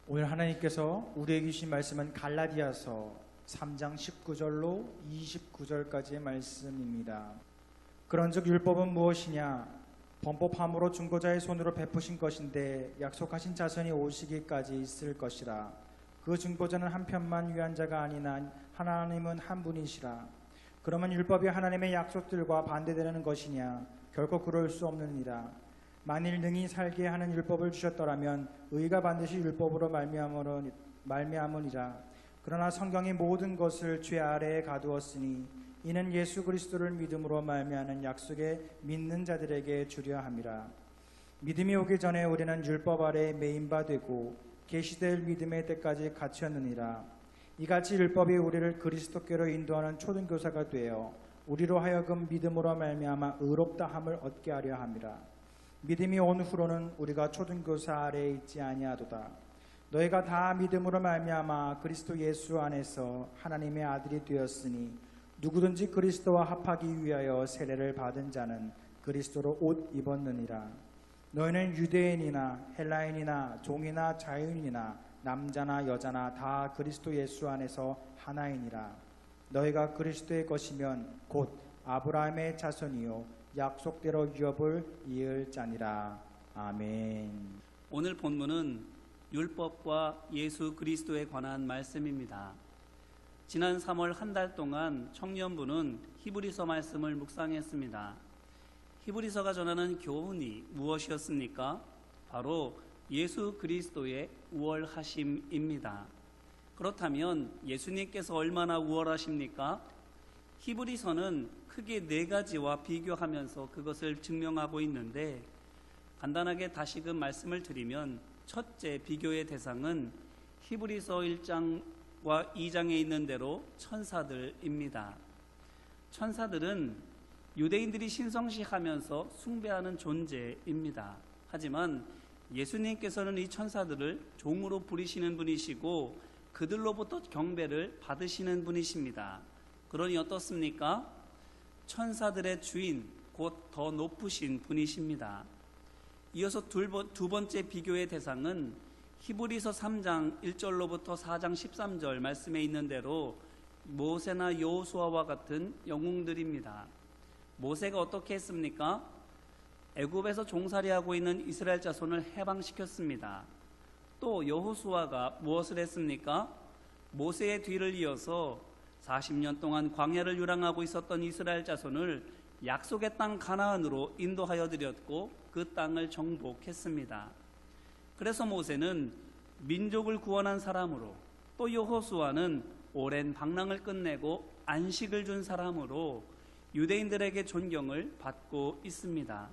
오늘 하나님께서 우리에게 주신 말씀은 갈라디아서 3장 19절로 29절까지의 말씀입니다. 그런즉 율법은 무엇이냐? 범법함으로 중보자의 손으로 베푸신 것인데 약속하신 자손이 오시기까지 있을 것이라. 그 중보자는 한 편만 위한 자가 아니나 하나님은 한 분이시라. 그러면 율법이 하나님의 약속들과 반대되는 것이냐? 결코 그럴 수 없느니라. 만일 능히 살게 하는 율법을 주셨더라면 의가 반드시 율법으로 말미암으니라. 그러나 성경이 모든 것을 죄 아래에 가두었으니 이는 예수 그리스도를 믿음으로 말미암는 약속에 믿는 자들에게 주려 함이라. 믿음이 오기 전에 우리는 율법 아래에 매인 바 되고 계시될 믿음의 때까지 갇혔느니라. 이같이 율법이 우리를 그리스도께로 인도하는 초등교사가 되어 우리로 하여금 믿음으로 말미암아 의롭다함을 얻게 하려 함이라. 믿음이 온 후로는 우리가 초등교사 아래에 있지 아니하도다. 너희가 다 믿음으로 말미암아 그리스도 예수 안에서 하나님의 아들이 되었으니 누구든지 그리스도와 합하기 위하여 세례를 받은 자는 그리스도로 옷 입었느니라. 너희는 유대인이나 헬라인이나 종이나 자유인이나 남자나 여자나 다 그리스도 예수 안에서 하나이니라. 너희가 그리스도의 것이면 곧 아브라함의 자손이요 약속대로 유업을 이을 자니라. 아멘. 오늘 본문은 율법과 예수 그리스도에 관한 말씀입니다. 지난 3월 한 달 동안 청년부는 히브리서 말씀을 묵상했습니다. 히브리서가 전하는 교훈이 무엇이었습니까? 바로 예수 그리스도의 우월하심입니다. 그렇다면 예수님께서 얼마나 우월하십니까? 히브리서는 크게 4가지와 비교하면서 그것을 증명하고 있는데, 간단하게 다시금 말씀을 드리면 첫째 비교의 대상은 히브리서 1장과 2장에 있는 대로 천사들입니다. 천사들은 유대인들이 신성시하면서 숭배하는 존재입니다. 하지만 예수님께서는 이 천사들을 종으로 부리시는 분이시고 그들로부터 경배를 받으시는 분이십니다. 그러니 어떻습니까? 천사들의 주인, 곧 더 높으신 분이십니다. 이어서 두 번째 비교의 대상은 히브리서 3장 1절로부터 4장 13절 말씀에 있는 대로 모세나 여호수아와 같은 영웅들입니다. 모세가 어떻게 했습니까? 애굽에서 종살이하고 있는 이스라엘 자손을 해방시켰습니다. 또 여호수아가 무엇을 했습니까? 모세의 뒤를 이어서 40년 동안 광야를 유랑하고 있었던 이스라엘 자손을 약속의 땅 가나안으로 인도하여 드렸고 그 땅을 정복했습니다. 그래서 모세는 민족을 구원한 사람으로, 또 여호수아는 오랜 방랑을 끝내고 안식을 준 사람으로 유대인들에게 존경을 받고 있습니다.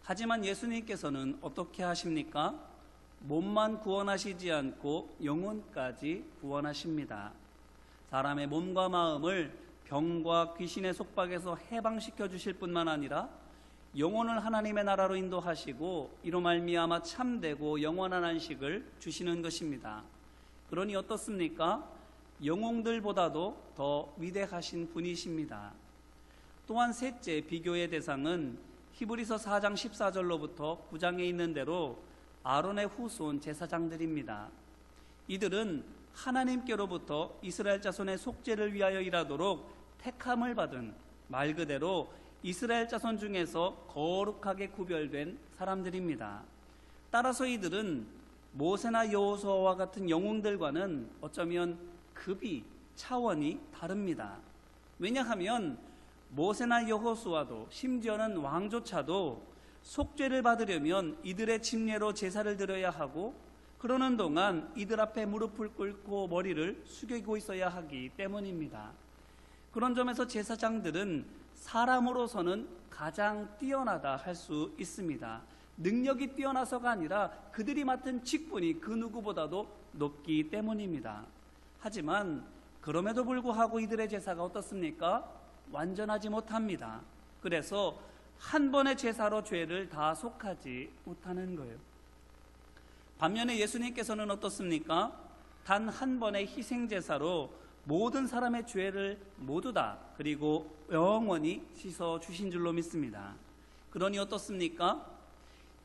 하지만 예수님께서는 어떻게 하십니까? 몸만 구원하시지 않고 영혼까지 구원하십니다. 사람의 몸과 마음을 병과 귀신의 속박에서 해방시켜 주실 뿐만 아니라 영혼을 하나님의 나라로 인도하시고 이로 말미암아 참되고 영원한 안식을 주시는 것입니다. 그러니 어떻습니까? 영웅들보다도 더 위대하신 분이십니다. 또한 셋째 비교의 대상은 히브리서 4장 14절로부터 9장에 있는 대로 아론의 후손 제사장들입니다. 이들은 하나님께로부터 이스라엘 자손의 속죄를 위하여 일하도록 택함을 받은, 말 그대로 이스라엘 자손 중에서 거룩하게 구별된 사람들입니다. 따라서 이들은 모세나 여호수아와 같은 영웅들과는 어쩌면 급이, 차원이 다릅니다. 왜냐하면 모세나 여호수아도, 심지어는 왕조차도 속죄를 받으려면 이들의 침례로 제사를 드려야 하고, 그러는 동안 이들 앞에 무릎을 꿇고 머리를 숙이고 있어야 하기 때문입니다. 그런 점에서 제사장들은 사람으로서는 가장 뛰어나다 할 수 있습니다. 능력이 뛰어나서가 아니라 그들이 맡은 직분이 그 누구보다도 높기 때문입니다. 하지만 그럼에도 불구하고 이들의 제사가 어떻습니까? 완전하지 못합니다. 그래서 한 번의 제사로 죄를 다 속하지 못하는 거예요. 반면에 예수님께서는 어떻습니까? 단 한 번의 희생제사로 모든 사람의 죄를 모두 다, 그리고 영원히 씻어주신 줄로 믿습니다. 그러니 어떻습니까?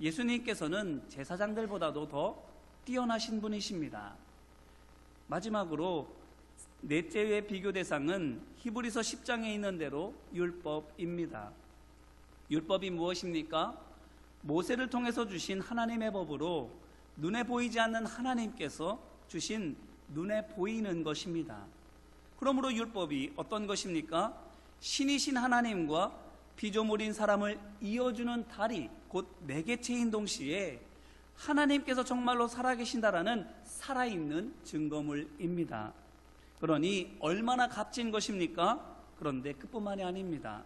예수님께서는 제사장들보다도 더 뛰어나신 분이십니다. 마지막으로 넷째의 비교 대상은 히브리서 10장에 있는 대로 율법입니다. 율법이 무엇입니까? 모세를 통해서 주신 하나님의 법으로 눈에 보이지 않는 하나님께서 주신 눈에 보이는 것입니다. 그러므로 율법이 어떤 것입니까? 신이신 하나님과 피조물인 사람을 이어주는 다리, 곧 매개체인 동시에 하나님께서 정말로 살아계신다라는 살아있는 증거물입니다. 그러니 얼마나 값진 것입니까? 그런데 그뿐만이 아닙니다.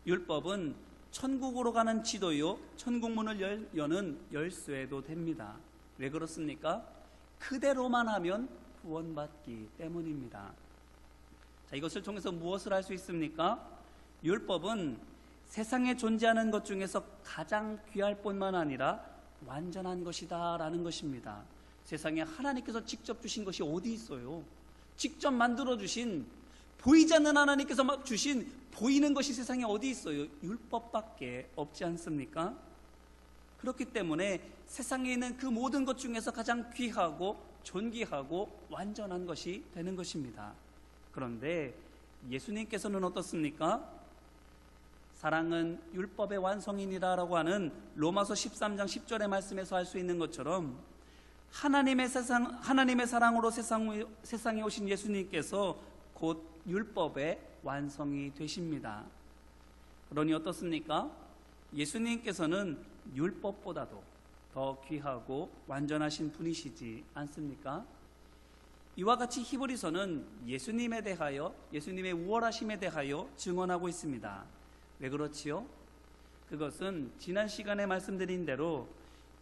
율법은 천국으로 가는 지도요, 천국문을 여는 열쇠도 됩니다. 왜 그렇습니까? 그대로만 하면 구원받기 때문입니다. 자, 이것을 통해서 무엇을 할 수 있습니까? 율법은 세상에 존재하는 것 중에서 가장 귀할 뿐만 아니라 완전한 것이다 라는 것입니다. 세상에 하나님께서 직접 주신 것이 어디 있어요? 직접 만들어 주신, 보이지 않는 하나님께서 막 주신 보이는 것이 세상에 어디 있어요? 율법밖에 없지 않습니까? 그렇기 때문에 세상에 있는 그 모든 것 중에서 가장 귀하고 존귀하고 완전한 것이 되는 것입니다. 그런데 예수님께서는 어떻습니까? 사랑은 율법의 완성이니라라고 하는 로마서 13장 10절의 말씀에서 알 수 있는 것처럼 하나님의 사랑으로 세상에 오신 예수님께서 곧 율법의 완성이 되십니다. 그러니 어떻습니까? 예수님께서는 율법보다도 더 귀하고 완전하신 분이시지 않습니까? 이와 같이 히브리서는 예수님에 대하여, 예수님의 우월하심에 대하여 증언하고 있습니다. 왜 그렇지요? 그것은 지난 시간에 말씀드린 대로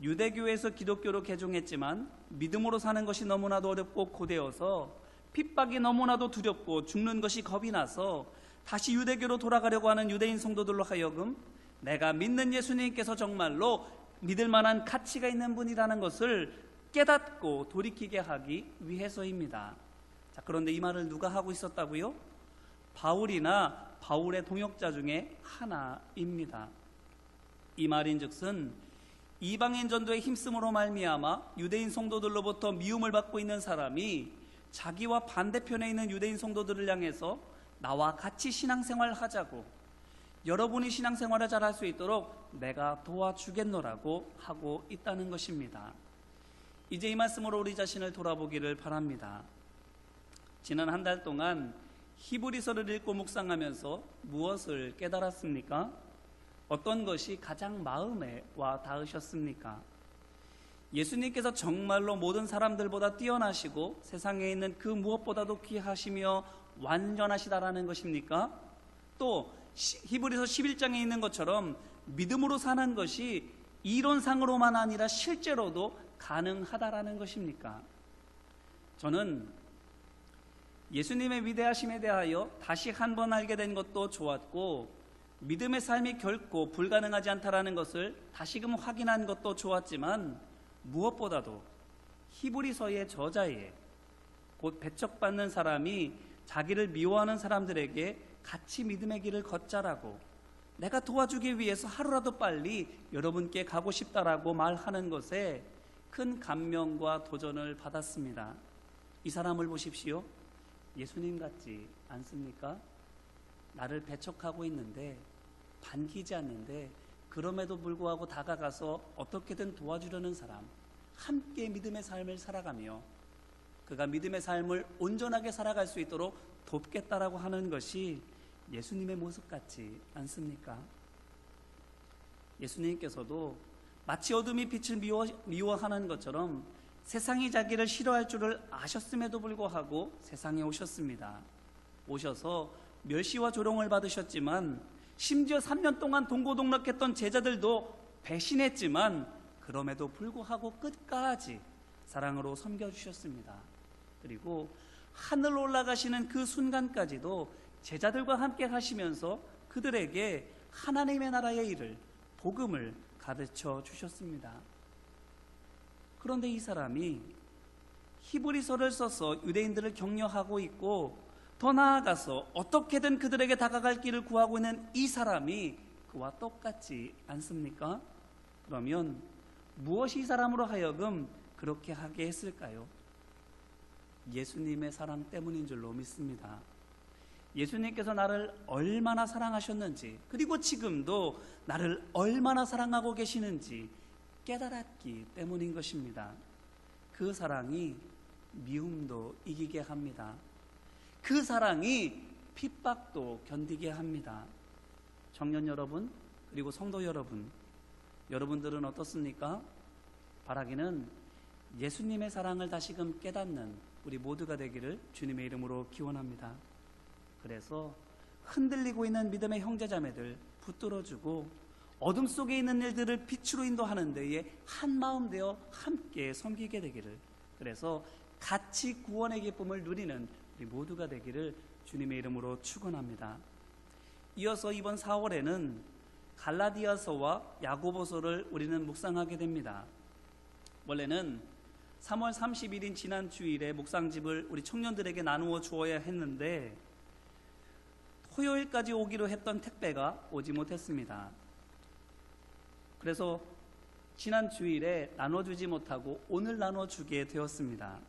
유대교에서 기독교로 개종했지만 믿음으로 사는 것이 너무나도 어렵고 고되어서 핍박이 너무나도 두렵고 죽는 것이 겁이 나서 다시 유대교로 돌아가려고 하는 유대인 성도들로 하여금 내가 믿는 예수님께서 정말로 믿을 만한 가치가 있는 분이라는 것을 깨닫고 돌이키게 하기 위해서입니다. 자, 그런데 이 말을 누가 하고 있었다고요? 바울이나 바울의 동역자 중에 하나입니다. 이 말인즉슨 이방인 전도에 힘쓰므로 말미암아 유대인 성도들로부터 미움을 받고 있는 사람이 자기와 반대편에 있는 유대인 성도들을 향해서 나와 같이 신앙생활을 하자고, 여러분이 신앙생활을 잘할 수 있도록 내가 도와주겠노라고 하고 있다는 것입니다. 이제 이 말씀으로 우리 자신을 돌아보기를 바랍니다. 지난 한 달 동안 히브리서를 읽고 묵상하면서 무엇을 깨달았습니까? 어떤 것이 가장 마음에 와 닿으셨습니까? 예수님께서 정말로 모든 사람들보다 뛰어나시고 세상에 있는 그 무엇보다도 귀하시며 완전하시다라는 것입니까? 또 히브리서 11장에 있는 것처럼 믿음으로 사는 것이 이론상으로만 아니라 실제로도 가능하다라는 것입니까? 저는 예수님의 위대하심에 대하여 다시 한번 알게 된 것도 좋았고, 믿음의 삶이 결코 불가능하지 않다라는 것을 다시금 확인한 것도 좋았지만, 무엇보다도 히브리서의 저자에, 곧 배척받는 사람이 자기를 미워하는 사람들에게 같이 믿음의 길을 걷자라고, 내가 도와주기 위해서 하루라도 빨리 여러분께 가고 싶다라고 말하는 것에 큰 감명과 도전을 받았습니다. 이 사람을 보십시오. 예수님 같지 않습니까? 나를 배척하고 있는데, 반기지 않는데, 그럼에도 불구하고 다가가서 어떻게든 도와주려는 사람, 함께 믿음의 삶을 살아가며 그가 믿음의 삶을 온전하게 살아갈 수 있도록 돕겠다라고 하는 것이 예수님의 모습 같지 않습니까? 예수님께서도 마치 어둠이 빛을 미워하는 것처럼 세상이 자기를 싫어할 줄을 아셨음에도 불구하고 세상에 오셨습니다. 오셔서 멸시와 조롱을 받으셨지만, 심지어 3년 동안 동고동락했던 제자들도 배신했지만 그럼에도 불구하고 끝까지 사랑으로 섬겨주셨습니다. 그리고 하늘 올라가시는 그 순간까지도 제자들과 함께 하시면서 그들에게 하나님의 나라의 일을, 복음을 가르쳐 주셨습니다. 그런데 이 사람이 히브리서를 써서 유대인들을 격려하고 있고, 더 나아가서 어떻게든 그들에게 다가갈 길을 구하고 있는 이 사람이 그와 똑같지 않습니까? 그러면 무엇이 이 사람으로 하여금 그렇게 하게 했을까요? 예수님의 사랑 때문인 줄로 믿습니다. 예수님께서 나를 얼마나 사랑하셨는지, 그리고 지금도 나를 얼마나 사랑하고 계시는지 깨달았기 때문인 것입니다. 그 사랑이 미움도 이기게 합니다. 그 사랑이 핍박도 견디게 합니다. 청년 여러분, 그리고 성도 여러분, 여러분들은 어떻습니까? 바라기는 예수님의 사랑을 다시금 깨닫는 우리 모두가 되기를 주님의 이름으로 기원합니다. 그래서 흔들리고 있는 믿음의 형제자매들 붙들어주고 어둠 속에 있는 일들을 빛으로 인도하는 데에 한 마음 되어 함께 섬기게 되기를, 그래서 같이 구원의 기쁨을 누리는 우리 모두가 되기를 주님의 이름으로 축원합니다. 이어서 이번 4월에는 갈라디아서와 야고보서를 우리는 묵상하게 됩니다. 원래는 3월 30일인 지난 주일에 묵상집을 우리 청년들에게 나누어 주어야 했는데 토요일까지 오기로 했던 택배가 오지 못했습니다. 그래서 지난 주일에 나눠주지 못하고 오늘 나눠주게 되었습니다.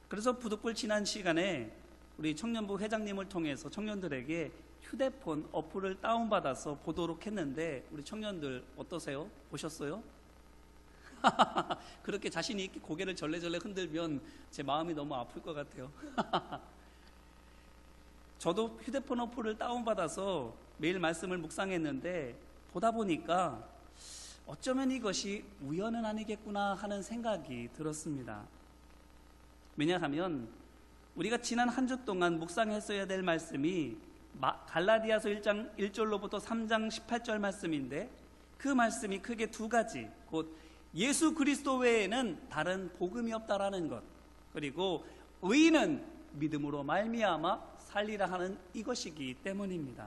그래서 부득불 지난 시간에 우리 청년부 회장님을 통해서 청년들에게 휴대폰 어플을 다운받아서 보도록 했는데 우리 청년들 어떠세요? 보셨어요? 그렇게 자신 있게 고개를 절레절레 흔들면 제 마음이 너무 아플 것 같아요. 저도 휴대폰 어플을 다운받아서 매일 말씀을 묵상했는데 보다 보니까 어쩌면 이것이 우연은 아니겠구나 하는 생각이 들었습니다. 왜냐하면 우리가 지난 한 주 동안 묵상했어야 될 말씀이 갈라디아서 1장 1절로부터 3장 18절 말씀인데 그 말씀이 크게 두 가지, 곧 예수 그리스도 외에는 다른 복음이 없다라는 것, 그리고 의인은 믿음으로 말미암아 살리라 하는 이것이기 때문입니다.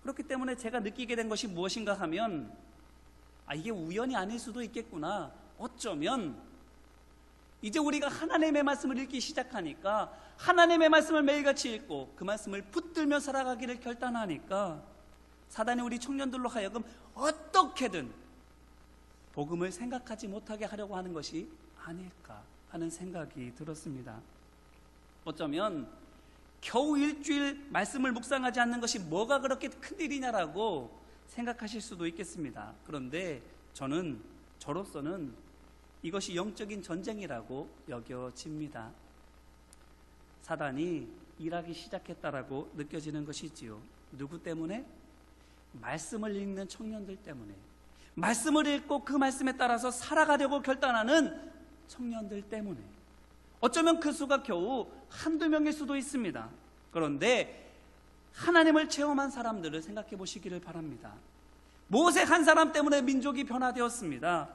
그렇기 때문에 제가 느끼게 된 것이 무엇인가 하면 이게 우연이 아닐 수도 있겠구나. 어쩌면 이제 우리가 하나님의 말씀을 읽기 시작하니까, 하나님의 말씀을 매일같이 읽고 그 말씀을 붙들며 살아가기를 결단하니까 사단이 우리 청년들로 하여금 어떻게든 복음을 생각하지 못하게 하려고 하는 것이 아닐까 하는 생각이 들었습니다. 어쩌면 겨우 일주일 말씀을 묵상하지 않는 것이 뭐가 그렇게 큰일이냐라고 생각하실 수도 있겠습니다. 그런데 저로서는 이것이 영적인 전쟁이라고 여겨집니다. 사단이 일하기 시작했다라고 느껴지는 것이지요. 누구 때문에? 말씀을 읽는 청년들 때문에, 말씀을 읽고 그 말씀에 따라서 살아가려고 결단하는 청년들 때문에. 어쩌면 그 수가 겨우 한두 명일 수도 있습니다. 그런데 하나님을 체험한 사람들을 생각해 보시기를 바랍니다. 모세 한 사람 때문에 민족이 변화되었습니다.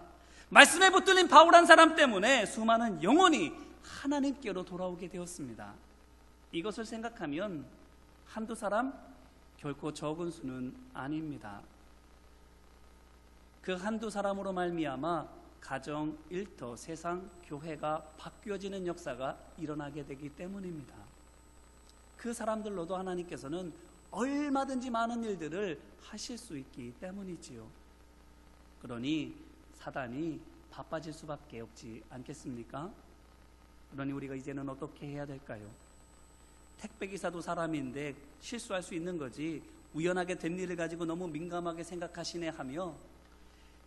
말씀에 붙들린 바울 한 사람 때문에 수많은 영혼이 하나님께로 돌아오게 되었습니다. 이것을 생각하면 한두 사람, 결코 적은 수는 아닙니다. 그 한두 사람으로 말미암아 가정, 일터, 세상, 교회가 바뀌어지는 역사가 일어나게 되기 때문입니다. 그 사람들로도 하나님께서는 얼마든지 많은 일들을 하실 수 있기 때문이지요. 그러니 사단이 바빠질 수밖에 없지 않겠습니까? 그러니 우리가 이제는 어떻게 해야 될까요? 택배기사도 사람인데 실수할 수 있는 거지, 우연하게 된 일을 가지고 너무 민감하게 생각하시네 하며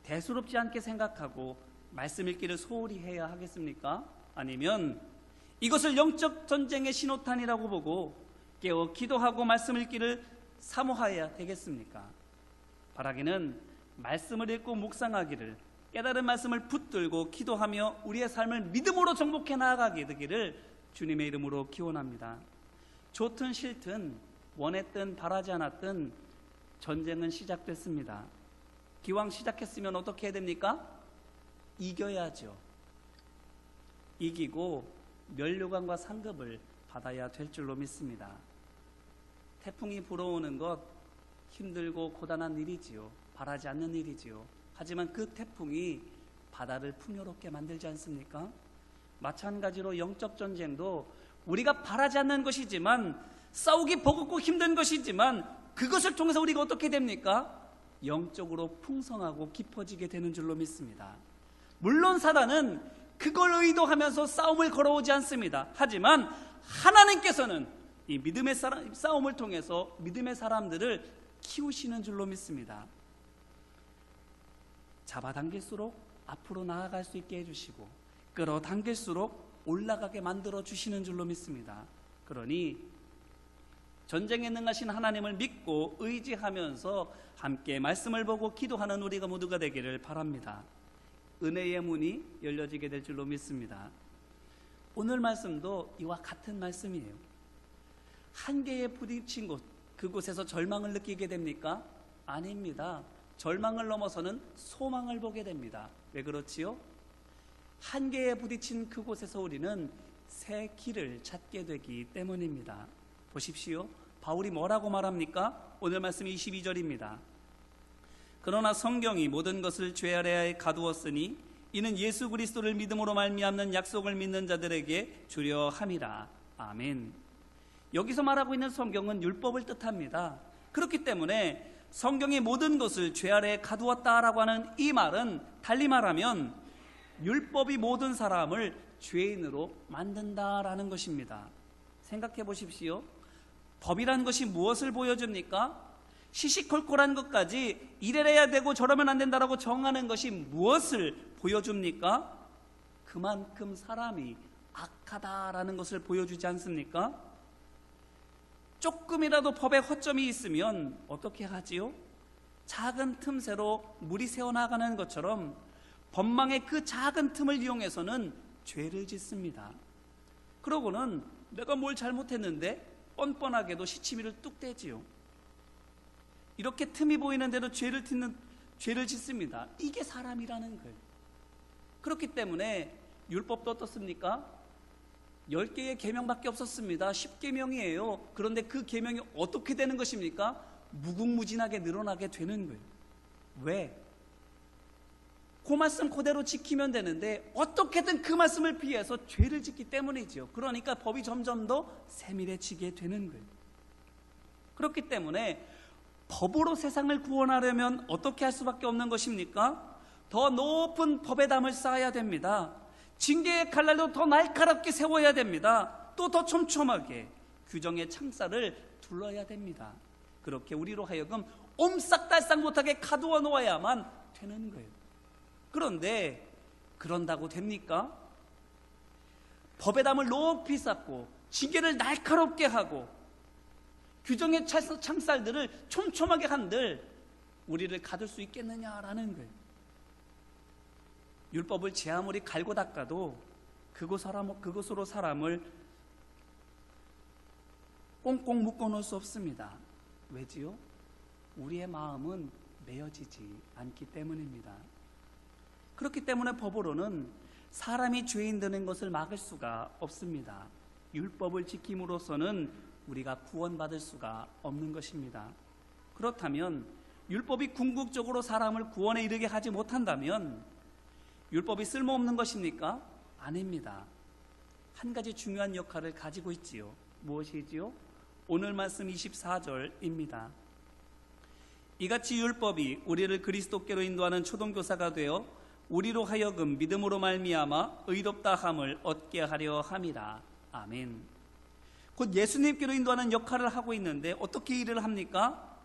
대수롭지 않게 생각하고 말씀 읽기를 소홀히 해야 하겠습니까? 아니면 이것을 영적 전쟁의 신호탄이라고 보고 깨어 기도하고 말씀 읽기를 사모해야 되겠습니까? 바라기는 말씀을 읽고 묵상하기를, 깨달은 말씀을 붙들고 기도하며 우리의 삶을 믿음으로 정복해 나아가게 되기를 주님의 이름으로 기원합니다. 좋든 싫든, 원했든 바라지 않았든 전쟁은 시작됐습니다. 기왕 시작했으면 어떻게 해야 됩니까? 이겨야죠. 이기고 면류관과 상급을 받아야 될 줄로 믿습니다. 태풍이 불어오는 것 힘들고 고단한 일이지요. 바라지 않는 일이지요. 하지만 그 태풍이 바다를 풍요롭게 만들지 않습니까? 마찬가지로 영적 전쟁도 우리가 바라지 않는 것이지만, 싸우기 버겁고 힘든 것이지만 그것을 통해서 우리가 어떻게 됩니까? 영적으로 풍성하고 깊어지게 되는 줄로 믿습니다. 물론 사단은 그걸 의도하면서 싸움을 걸어오지 않습니다. 하지만 하나님께서는 이 믿음의 싸움을 통해서 믿음의 사람들을 키우시는 줄로 믿습니다. 잡아당길수록 앞으로 나아갈 수 있게 해주시고 끌어당길수록 올라가게 만들어 주시는 줄로 믿습니다. 그러니 전쟁에 능하신 하나님을 믿고 의지하면서 함께 말씀을 보고 기도하는 우리가 모두가 되기를 바랍니다. 은혜의 문이 열려지게 될 줄로 믿습니다. 오늘 말씀도 이와 같은 말씀이에요. 한계에 부딪힌 곳, 그곳에서 절망을 느끼게 됩니까? 아닙니다. 절망을 넘어서는 소망을 보게 됩니다. 왜 그렇지요? 한계에 부딪힌 그곳에서 우리는 새 길을 찾게 되기 때문입니다. 보십시오. 바울이 뭐라고 말합니까? 오늘 말씀 22절입니다. 그러나 성경이 모든 것을 죄 아래에 가두었으니 이는 예수 그리스도를 믿음으로 말미암는 약속을 믿는 자들에게 주려 함이라. 아멘. 여기서 말하고 있는 성경은 율법을 뜻합니다. 그렇기 때문에 성경이 모든 것을 죄 아래에 가두었다라고 하는 이 말은 달리 말하면 율법이 모든 사람을 죄인으로 만든다라는 것입니다. 생각해 보십시오. 법이란 것이 무엇을 보여줍니까? 시시콜콜한 것까지 이래야 되고 저러면 안 된다라고 정하는 것이 무엇을 보여줍니까? 그만큼 사람이 악하다라는 것을 보여주지 않습니까? 조금이라도 법에 허점이 있으면 어떻게 하지요? 작은 틈새로 물이 새어나가는 것처럼 법망의 그 작은 틈을 이용해서는 죄를 짓습니다. 그러고는 내가 뭘 잘못했는데 뻔뻔하게도 시치미를 뚝 떼지요. 이렇게 틈이 보이는 대로 죄를 짓습니다. 이게 사람이라는 거예요. 그렇기 때문에 율법도 어떻습니까? 10개의 계명밖에 없었습니다. 10계명이에요. 그런데 그 계명이 어떻게 되는 것입니까? 무궁무진하게 늘어나게 되는 거예요. 왜? 그 말씀 그대로 지키면 되는데 어떻게든 그 말씀을 피해서 죄를 짓기 때문이죠. 그러니까 법이 점점 더 세밀해지게 되는 거예요. 그렇기 때문에 법으로 세상을 구원하려면 어떻게 할 수밖에 없는 것입니까? 더 높은 법의 담을 쌓아야 됩니다. 징계의 칼날도 더 날카롭게 세워야 됩니다. 또 더 촘촘하게 규정의 창살을 둘러야 됩니다. 그렇게 우리로 하여금 옴싹달싹 못하게 가두어 놓아야만 되는 거예요. 그런데 그런다고 됩니까? 법의 담을 높이 쌓고 징계를 날카롭게 하고 규정의 창살들을 촘촘하게 한들 우리를 가둘 수 있겠느냐라는 거예요. 율법을 제 아무리 갈고 닦아도 그곳으로 사람을 꽁꽁 묶어놓을 수 없습니다. 왜지요? 우리의 마음은 메어지지 않기 때문입니다. 그렇기 때문에 법으로는 사람이 죄인 되는 것을 막을 수가 없습니다. 율법을 지킴으로써는 우리가 구원받을 수가 없는 것입니다. 그렇다면 율법이 궁극적으로 사람을 구원에 이르게 하지 못한다면 율법이 쓸모없는 것입니까? 아닙니다. 한 가지 중요한 역할을 가지고 있지요. 무엇이지요? 오늘 말씀 24절입니다. 이같이 율법이 우리를 그리스도께로 인도하는 초동교사가 되어 우리로 하여금 믿음으로 말미암아 의롭다함을 얻게 하려 함이라. 아멘. 곧 예수님께로 인도하는 역할을 하고 있는데 어떻게 일을 합니까?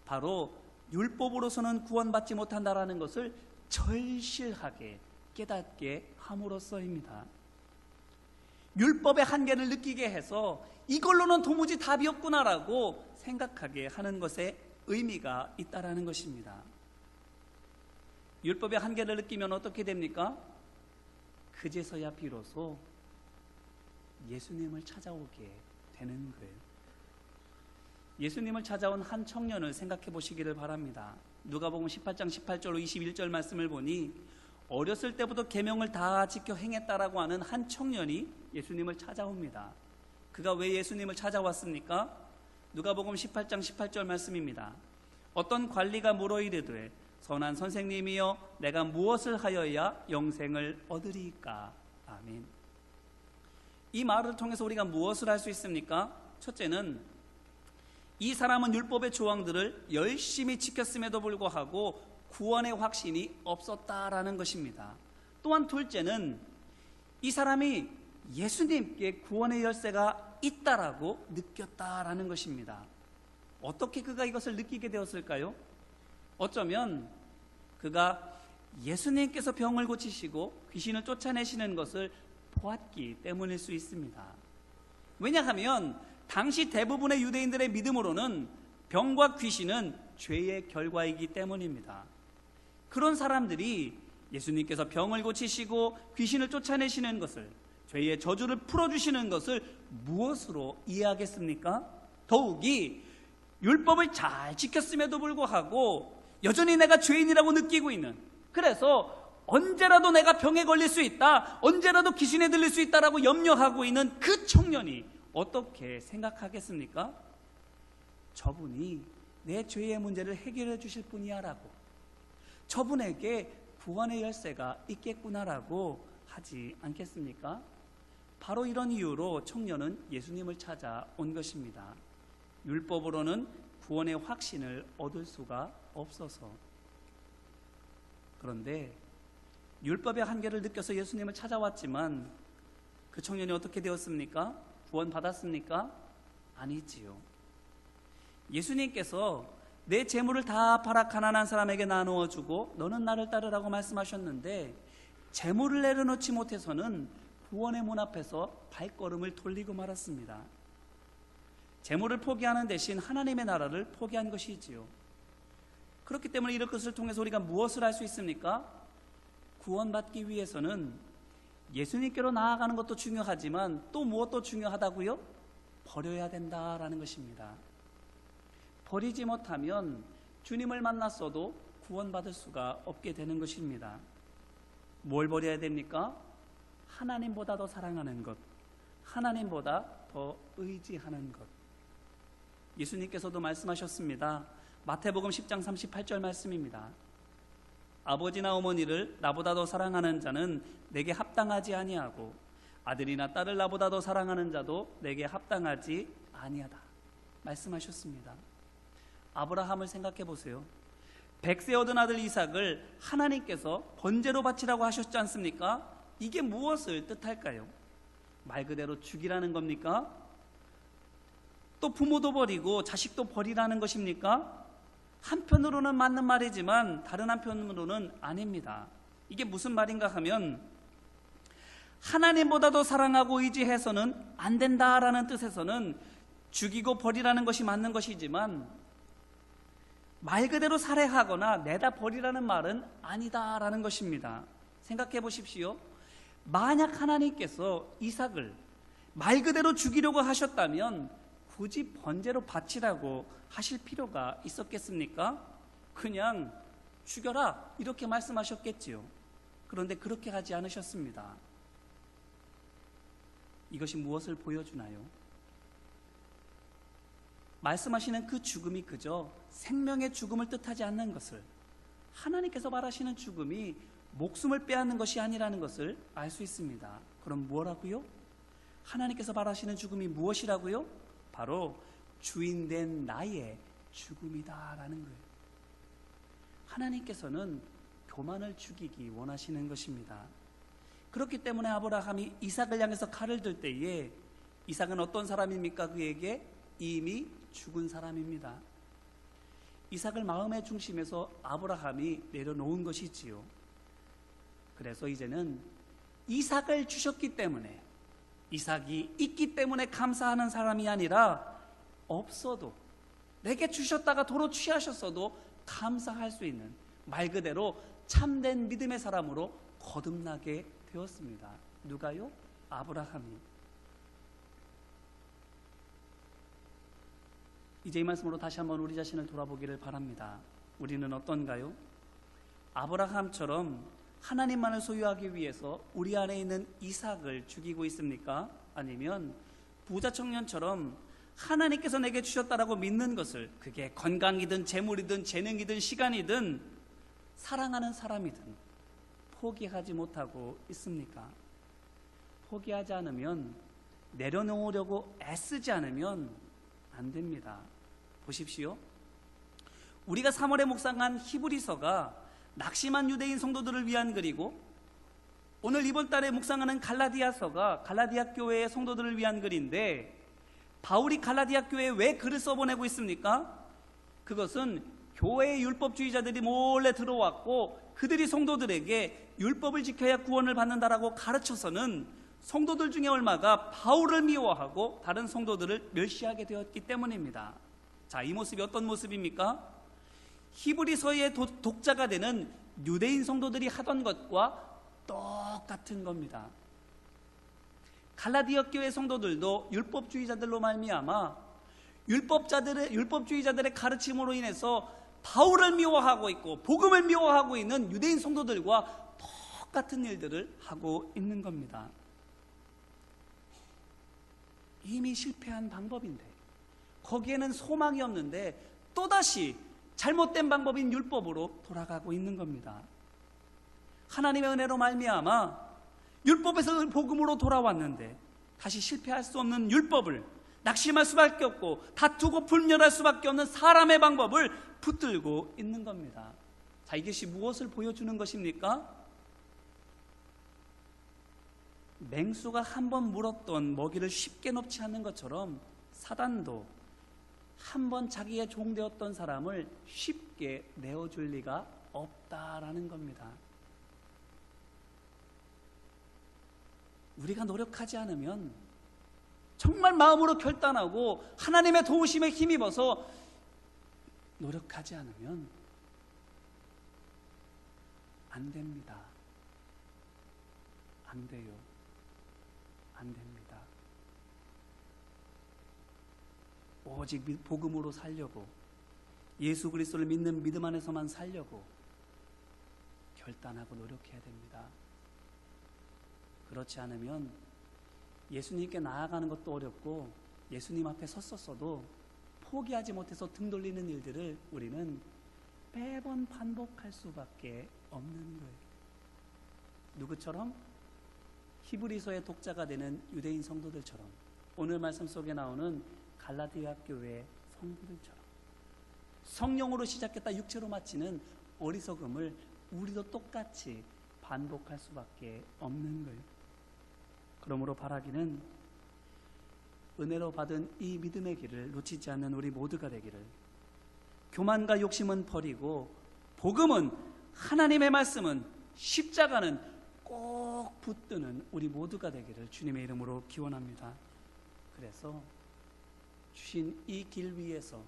바로 율법으로서는 구원받지 못한다라는 것을 절실하게 깨닫게 함으로써입니다. 율법의 한계를 느끼게 해서 이걸로는 도무지 답이 없구나라고 생각하게 하는 것에 의미가 있다라는 것입니다. 율법의 한계를 느끼면 어떻게 됩니까? 그제서야 비로소 예수님을 찾아오게 되는 거예요. 예수님을 찾아온 한 청년을 생각해 보시기를 바랍니다. 누가복음 18장 18절 21절 말씀을 보니 어렸을 때부터 계명을 다 지켜 행했다라고 하는 한 청년이 예수님을 찾아옵니다. 그가 왜 예수님을 찾아왔습니까? 누가복음 18장 18절 말씀입니다. 어떤 관리가 물어 이르되 선한 선생님이여 내가 무엇을 하여야 영생을 얻으리이까? 아멘. 이 말을 통해서 우리가 무엇을 할 수 있습니까? 첫째는 이 사람은 율법의 조항들을 열심히 지켰음에도 불구하고 구원의 확신이 없었다라는 것입니다. 또한 둘째는 이 사람이 예수님께 구원의 열쇠가 있다라고 느꼈다라는 것입니다. 어떻게 그가 이것을 느끼게 되었을까요? 어쩌면 그가 예수님께서 병을 고치시고 귀신을 쫓아내시는 것을 보았기 때문일 수 있습니다. 왜냐하면 당시 대부분의 유대인들의 믿음으로는 병과 귀신은 죄의 결과이기 때문입니다. 그런 사람들이 예수님께서 병을 고치시고 귀신을 쫓아내시는 것을, 죄의 저주를 풀어주시는 것을 무엇으로 이해하겠습니까? 더욱이 율법을 잘 지켰음에도 불구하고 여전히 내가 죄인이라고 느끼고 있는, 그래서 언제라도 내가 병에 걸릴 수 있다, 언제라도 귀신에 들릴 수 있다라고 염려하고 있는 그 청년이 어떻게 생각하겠습니까? 저분이 내 죄의 문제를 해결해 주실 분이야라고, 저분에게 구원의 열쇠가 있겠구나라고 하지 않겠습니까? 바로 이런 이유로 청년은 예수님을 찾아온 것입니다. 율법으로는 구원의 확신을 얻을 수가 없어서. 그런데 율법의 한계를 느껴서 예수님을 찾아왔지만 그 청년이 어떻게 되었습니까? 구원 받았습니까? 아니지요. 예수님께서 내 재물을 다 팔아 가난한 사람에게 나누어 주고 너는 나를 따르라고 말씀하셨는데, 재물을 내려놓지 못해서는 구원의 문 앞에서 발걸음을 돌리고 말았습니다. 재물을 포기하는 대신 하나님의 나라를 포기한 것이지요. 그렇기 때문에 이런 것을 통해서 우리가 무엇을 할 수 있습니까? 구원받기 위해서는 예수님께로 나아가는 것도 중요하지만 또 무엇도 중요하다고요? 버려야 된다라는 것입니다. 버리지 못하면 주님을 만났어도 구원받을 수가 없게 되는 것입니다. 뭘 버려야 됩니까? 하나님보다 더 사랑하는 것, 하나님보다 더 의지하는 것. 예수님께서도 말씀하셨습니다. 마태복음 10장 38절 말씀입니다. 아버지나 어머니를 나보다 더 사랑하는 자는 내게 합당하지 아니하고 아들이나 딸을 나보다 더 사랑하는 자도 내게 합당하지 아니하다 말씀하셨습니다. 아브라함을 생각해 보세요. 100세 얻은 아들 이삭을 하나님께서 번제로 바치라고 하셨지 않습니까? 이게 무엇을 뜻할까요? 말 그대로 죽이라는 겁니까? 또 부모도 버리고 자식도 버리라는 것입니까? 한편으로는 맞는 말이지만 다른 한편으로는 아닙니다. 이게 무슨 말인가 하면 하나님보다 더 사랑하고 의지해서는 안 된다라는 뜻에서는 죽이고 버리라는 것이 맞는 것이지만 말 그대로 살해하거나 내다 버리라는 말은 아니다라는 것입니다. 생각해 보십시오. 만약 하나님께서 이삭을 말 그대로 죽이려고 하셨다면 굳이 번제로 바치라고 하실 필요가 있었겠습니까? 그냥 죽여라 이렇게 말씀하셨겠지요. 그런데 그렇게 하지 않으셨습니다. 이것이 무엇을 보여주나요? 말씀하시는 그 죽음이 그저 생명의 죽음을 뜻하지 않는 것을, 하나님께서 말하시는 죽음이 목숨을 빼앗는 것이 아니라는 것을 알 수 있습니다. 그럼 뭐라고요? 하나님께서 말하시는 죽음이 무엇이라고요? 바로 주인된 나의 죽음이다라는 거예요. 하나님께서는 교만을 죽이기 원하시는 것입니다. 그렇기 때문에 아브라함이 이삭을 향해서 칼을 들 때에 이삭은 어떤 사람입니까? 그에게 이미 죽은 사람입니다. 이삭을 마음의 중심에서 아브라함이 내려놓은 것이지요. 그래서 이제는 이삭을 주셨기 때문에, 이삭이 있기 때문에 감사하는 사람이 아니라 없어도, 내게 주셨다가 도로 취하셨어도 감사할 수 있는, 말 그대로 참된 믿음의 사람으로 거듭나게 되었습니다. 누가요? 아브라함이. 이제 이 말씀으로 다시 한번 우리 자신을 돌아보기를 바랍니다. 우리는 어떤가요? 아브라함처럼 하나님만을 소유하기 위해서 우리 안에 있는 이삭을 죽이고 있습니까? 아니면 부자 청년처럼 하나님께서 내게 주셨다라고 믿는 것을, 그게 건강이든 재물이든 재능이든 시간이든 사랑하는 사람이든 포기하지 못하고 있습니까? 포기하지 않으면, 내려놓으려고 애쓰지 않으면 안 됩니다. 보십시오. 우리가 3월에 묵상한 히브리서가 낙심한 유대인 성도들을 위한 글이고, 오늘 이번 달에 묵상하는 갈라디아서가 갈라디아 교회의 성도들을 위한 글인데, 바울이 갈라디아 교회에 왜 글을 써보내고 있습니까? 그것은 교회의 율법주의자들이 몰래 들어왔고 그들이 성도들에게 율법을 지켜야 구원을 받는다라고 가르쳐서는 성도들 중에 얼마가 바울을 미워하고 다른 성도들을 멸시하게 되었기 때문입니다. 자, 이 모습이 어떤 모습입니까? 히브리서의 독자가 되는 유대인 성도들이 하던 것과 똑같은 겁니다. 갈라디아 교회 성도들도 율법주의자들로 말미암아 율법주의자들의 가르침으로 인해서 바울을 미워하고 있고 복음을 미워하고 있는 유대인 성도들과 똑같은 일들을 하고 있는 겁니다. 이미 실패한 방법인데, 거기에는 소망이 없는데 또다시 잘못된 방법인 율법으로 돌아가고 있는 겁니다. 하나님의 은혜로 말미암아 율법에서 복음으로 돌아왔는데 다시 실패할 수 없는 율법을, 낙심할 수밖에 없고 다투고 분열할 수밖에 없는 사람의 방법을 붙들고 있는 겁니다. 자, 이것이 무엇을 보여주는 것입니까? 맹수가 한 번 물었던 먹이를 쉽게 놓지 않는 것처럼 사단도 한 번 자기의 종되었던 사람을 쉽게 내어줄 리가 없다라는 겁니다. 우리가 노력하지 않으면, 정말 마음으로 결단하고 하나님의 도우심에 힘입어서 노력하지 않으면 안 됩니다. 안 돼요. 안 됩니다. 오직 복음으로 살려고, 예수 그리스도를 믿는 믿음 안에서만 살려고 결단하고 노력해야 됩니다. 그렇지 않으면 예수님께 나아가는 것도 어렵고 예수님 앞에 섰었어도 포기하지 못해서 등 돌리는 일들을 우리는 매번 반복할 수밖에 없는 거예요. 누구처럼? 히브리서의 독자가 되는 유대인 성도들처럼, 오늘 말씀 속에 나오는 갈라디아 교회 성도들처럼 성령으로 시작했다 육체로 마치는 어리석음을 우리도 똑같이 반복할 수밖에 없는 거예요. 그러므로 바라기는 은혜로 받은 이 믿음의 길을 놓치지 않는 우리 모두가 되기를, 교만과 욕심은 버리고 복음은, 하나님의 말씀은, 십자가는 꼭 붙드는 우리 모두가 되기를 주님의 이름으로 기원합니다. 그래서 주신 이 길 위에서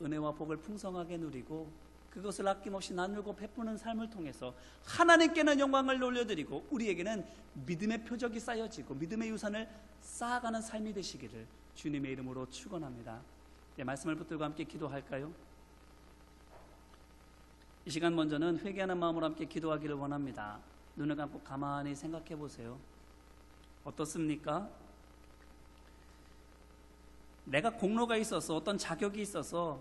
은혜와 복을 풍성하게 누리고 그것을 아낌없이 나누고 베푸는 삶을 통해서 하나님께는 영광을 올려드리고 우리에게는 믿음의 표적이 쌓여지고 믿음의 유산을 쌓아가는 삶이 되시기를 주님의 이름으로 축원합니다. 네, 말씀을 붙들고 함께 기도할까요? 이 시간 먼저는 회개하는 마음으로 함께 기도하기를 원합니다. 눈을 감고 가만히 생각해 보세요. 어떻습니까? 내가 공로가 있어서, 어떤 자격이 있어서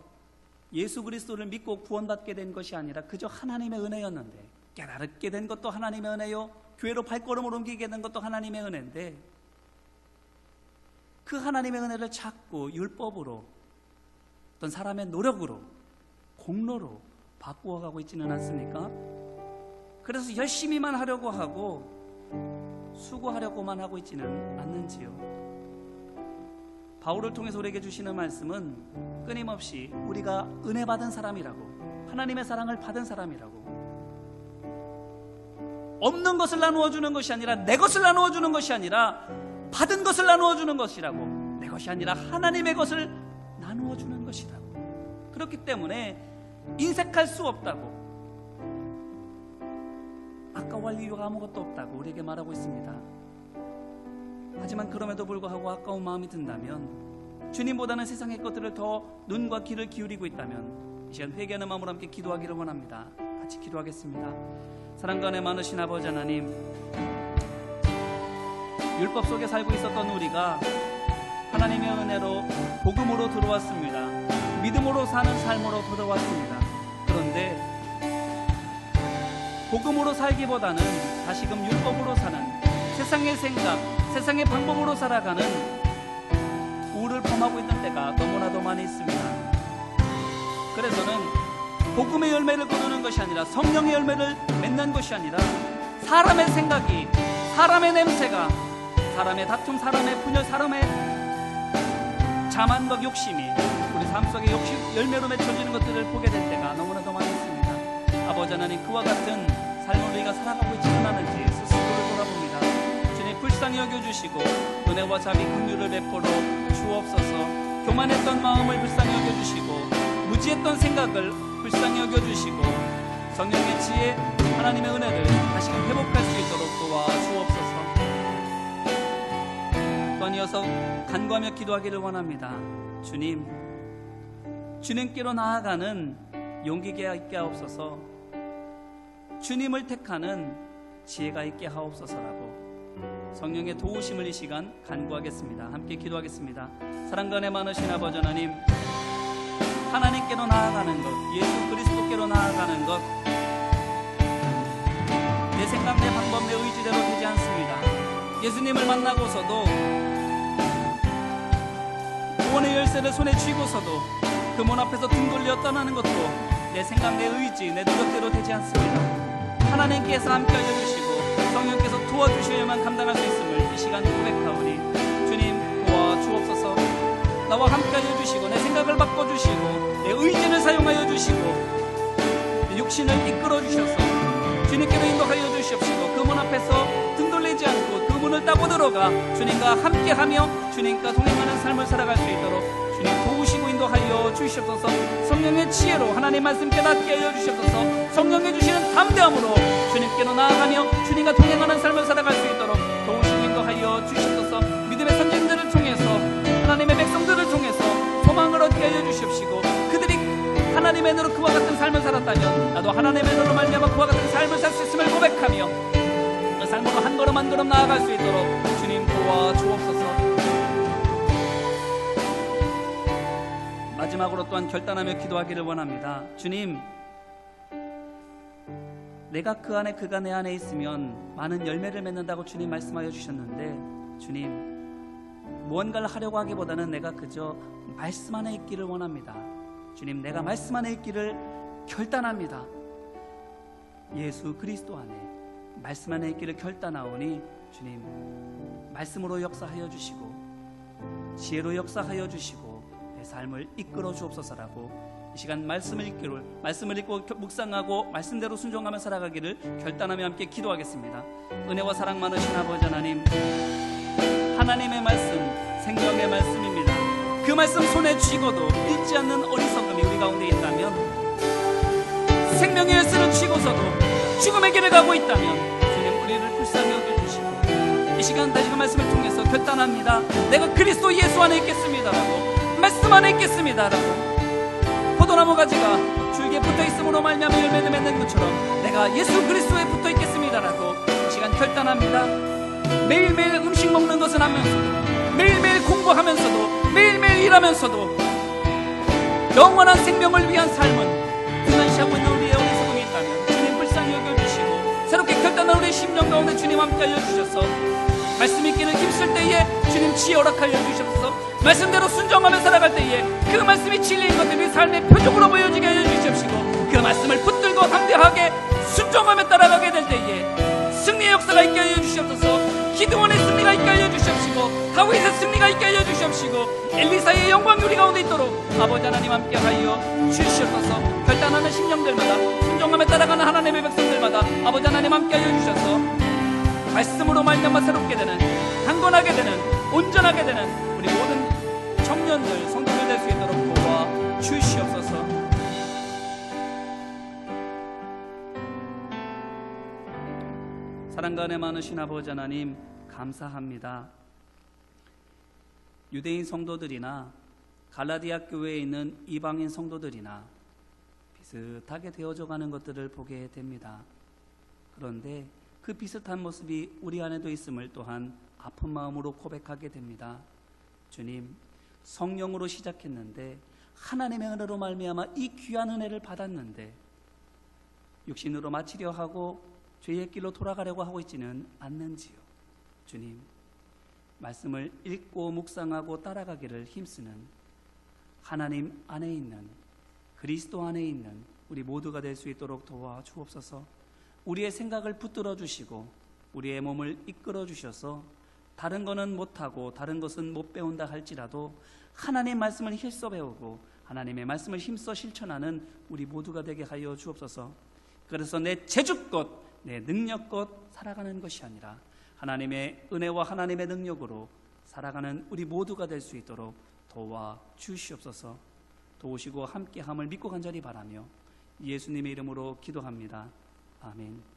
예수 그리스도를 믿고 구원받게 된 것이 아니라 그저 하나님의 은혜였는데, 깨달게 된 것도 하나님의 은혜요, 교회로 발걸음을 옮기게 된 것도 하나님의 은혜인데, 그 하나님의 은혜를 자꾸 율법으로, 어떤 사람의 노력으로, 공로로 바꾸어가고 있지는 않습니까? 그래서 열심히만 하려고 하고 수고하려고만 하고 있지는 않는지요? 바울을 통해서 우리에게 주시는 말씀은 끊임없이 우리가 은혜 받은 사람이라고, 하나님의 사랑을 받은 사람이라고, 없는 것을 나누어 주는 것이 아니라, 내 것을 나누어 주는 것이 아니라 받은 것을 나누어 주는 것이라고, 내 것이 아니라 하나님의 것을 나누어 주는 것이라고. 그렇기 때문에 인색할 수 없다고, 아까워할 이유가 아무것도 없다고 우리에게 말하고 있습니다. 하지만 그럼에도 불구하고 아까운 마음이 든다면, 주님보다는 세상의 것들을 더 눈과 귀를 기울이고 있다면, 이 시간 회개하는 마음으로 함께 기도하기를 원합니다. 같이 기도하겠습니다. 사랑과 은혜 많으신 아버지 하나님, 율법 속에 살고 있었던 우리가 하나님의 은혜로 복음으로 들어왔습니다. 믿음으로 사는 삶으로 들어왔습니다. 그런데 복음으로 살기보다는 다시금 율법으로 사는, 세상의 생각, 세상의 방법으로 살아가는 우를 범하고 있는 때가 너무나도 많이 있습니다. 그래서는 복음의 열매를 거두는 것이 아니라 성령의 열매를 맺는 것이 아니라 사람의 생각이, 사람의 냄새가, 사람의 다툼, 사람의 분열, 사람의 자만과 욕심이 우리 삶 속에 열매로 맺혀지는 것들을 보게 될 때가 너무나도 많이 있습니다. 아버지 하나님, 그와 같은 삶을 우리가 살아가고 있지는 않은지 스스로를 돌아봅니다. 주님, 불쌍히 여겨주시고 은혜와 자비, 긍휼을 베풀어 주옵소서. 교만했던 마음을 불쌍히 여겨주시고 무지했던 생각을 불쌍히 여겨주시고 성령의 지혜, 하나님의 은혜를 다시금 회복할 수 있도록 도와주옵소서. 또한 이어서 간구하며 기도하기를 원합니다. 주님, 주님께로 나아가는 용기가 있게 하옵소서. 주님을 택하는 지혜가 있게 하옵소서라고 성령의 도우심을 이 시간 간구하겠습니다. 함께 기도하겠습니다. 사랑과 은혜 많으신 아버지 하나님, 하나님께로 나아가는 것, 예수 그리스도께로 나아가는 것, 내 생각, 내 방법, 내 의지대로 되지 않습니다. 예수님을 만나고서도, 구원의 열쇠를 손에 쥐고서도 그 문 앞에서 등 돌려 떠나는 것도 내 생각, 내 의지, 내 노력대로 되지 않습니다. 하나님께서 함께 해주시고 성령께서 도와주셔야만 감당할 수 있음을 이 시간 고백하오니 주님, 도와주옵소서. 나와 함께 해주시고 내 생각을 바꿔주시고 내 의지를 사용하여 주시고 내 육신을 이끌어 주셔서 주님께로 인도하여 주시옵시고 그 문 앞에서 등 돌리지 않고 그 문을 따고 들어가 주님과 함께하며 주님과 동행하는 삶을 살아갈 수 있도록 주님 도우시고 인도하여 주시옵소서. 성령의 지혜로 하나님 말씀 깨닫게 하여 주시옵소서. 성령의 주시는 담대함으로 주님께로 나아가며 주님과 동행하는 삶을 살아갈 수 있도록 도우시고 인도하여 주시옵소서. 믿음의 선진들을 통해서 하나님의 백성들을 통해서 소망을 얻게 하여 주시옵시고 그들이 하나님의 은혜로 그와 같은 삶을 살았다면 나도 하나님의 은혜로 말미암아 그와 같은 삶을 살 수 있음을 고백하며 그 삶으로 한 걸음 한 걸음 나아갈 수 있도록 주님 도와주옵소서. 마지막으로 또한 결단하며 기도하기를 원합니다. 주님, 내가 그 안에 그가 내 안에 있으면 많은 열매를 맺는다고 주님 말씀하여 주셨는데 주님, 무언가를 하려고 하기보다는 내가 그저 말씀 안에 있기를 원합니다. 주님, 내가 말씀 안에 있기를 결단합니다. 예수 그리스도 안에 말씀 안에 있기를 결단하오니 주님, 말씀으로 역사하여 주시고 지혜로 역사하여 주시고 내 삶을 이끌어 주옵소서라고 이 시간 말씀을 읽고 묵상하고 말씀대로 순종하며 살아가기를 결단하며 함께 기도하겠습니다. 은혜와 사랑 많으신 아버지 하나님, 하나님의 말씀 생명의 말씀입니다. 그 말씀 손에 쥐고도 읽지 않는 어리석음이 우리 가운데 있다면, 생명의 열쇠를 쥐고서도 죽음의 길을 가고 있다면 주님, 우리를 불쌍히 여겨주시고 이 시간 다시 그 말씀을 통해서 결단합니다. 내가 그리스도 예수 안에 있겠습니다라고, 말씀 안에 있겠습니다라고. 포도나무 가지가 줄기에 붙어있음으로 말미암아 열매를 맺는 것처럼 내가 예수 그리스도에 붙어있겠습니다라고 이 시간 결단합니다. 매일매일 음식 먹는 것은 하면서도, 매일매일 공부하면서도, 매일매일 일하면서도 영원한 생명을 위한 삶은 등한시하고 있는 우리의 어리석음이 있다면 주님 불쌍히 여겨주시고 새롭게 결단한 우리의 심령 가운데 주님 함께하여 주셔서 말씀 있기를 힘쓸 때에 주님 지혜 허락하여 주셔서 말씀대로 순종하며 살아갈 때에 그 말씀이 진리인 것을 우리 삶의 표적으로 보여지게 하여 주시옵시고 그 말씀을 붙들고 담대하게 순종하며 따라가게 될 때에 승리의 역사가 있게 하여 주시옵소서. 기드온의 승리가 있게 하여 주시옵시고 다윗의 승리가 있게 하여 주시옵시고 엘리사의 영광이 우리 가운데 있도록 아버지 하나님 함께 하여 주시옵소서. 결단하는 심령들마다 순종하며 따라가는 하나님의 백성들마다 아버지 하나님 함께 하여 주셔서 말씀으로 말미암아 새롭게 되는, 강건하게 되는, 온전하게 되는 우리 모든 청년들, 성도들 될 수 있도록 도와 주시옵소서. 사랑과 은혜 많으신 아버지 하나님 감사합니다. 유대인 성도들이나 갈라디아 교회에 있는 이방인 성도들이나 비슷하게 되어져 가는 것들을 보게 됩니다. 그런데 그 비슷한 모습이 우리 안에도 있음을 또한 아픈 마음으로 고백하게 됩니다. 주님, 성령으로 시작했는데 하나님의 은혜로 말미암아 이 귀한 은혜를 받았는데 육신으로 마치려 하고 죄의 길로 돌아가려고 하고 있지는 않는지요. 주님, 말씀을 읽고 묵상하고 따라가기를 힘쓰는 하나님 안에 있는, 그리스도 안에 있는 우리 모두가 될 수 있도록 도와주옵소서. 우리의 생각을 붙들어 주시고 우리의 몸을 이끌어 주셔서 다른 거는 못하고 다른 것은 못 배운다 할지라도 하나님의 말씀을 힘써 배우고 하나님의 말씀을 힘써 실천하는 우리 모두가 되게 하여 주옵소서. 그래서 내 재주껏 내 능력껏 살아가는 것이 아니라 하나님의 은혜와 하나님의 능력으로 살아가는 우리 모두가 될 수 있도록 도와주시옵소서. 도우시고 함께함을 믿고 간절히 바라며 예수님의 이름으로 기도합니다. 아멘.